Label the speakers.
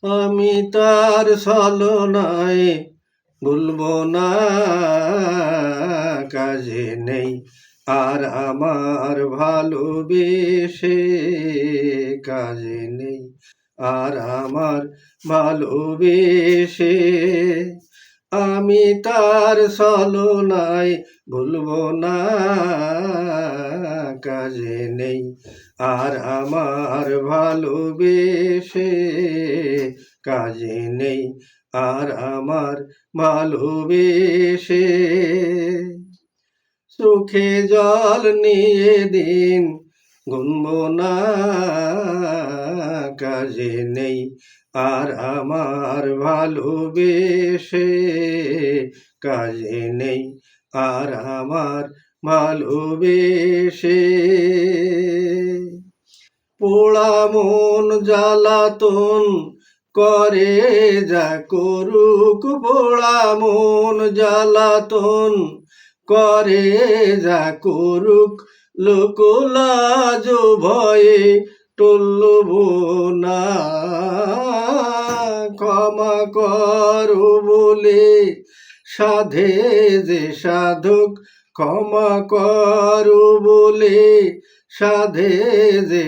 Speaker 1: আমি তার ছলনায় ভুলবো না, কাজে নেই আর আমার ভালোবেসে, কাজে নেই আর আমার ভালোবেসে। আমি তার ছলনায় ভুলবো না, কাজে নেই আর আমার ভালোবেসে, কাজে নেই আর আমার ভালোবেসে। চোখে জল নিয়ে দিন গুনব না, কাজে নেই আর আমার ভালোবেসে, কাজে নেই আর আমার ভালোবেসে। পোড়া মন জ্বালাতন করে যা করুক, পোড়া মন জ্বালাতন করে যা করুক, লোকলাজ ভয়ে টলব না। ক্ষমা করো বলে সাধে যে সাধক, ক্ষমা করো বলে সাধে যে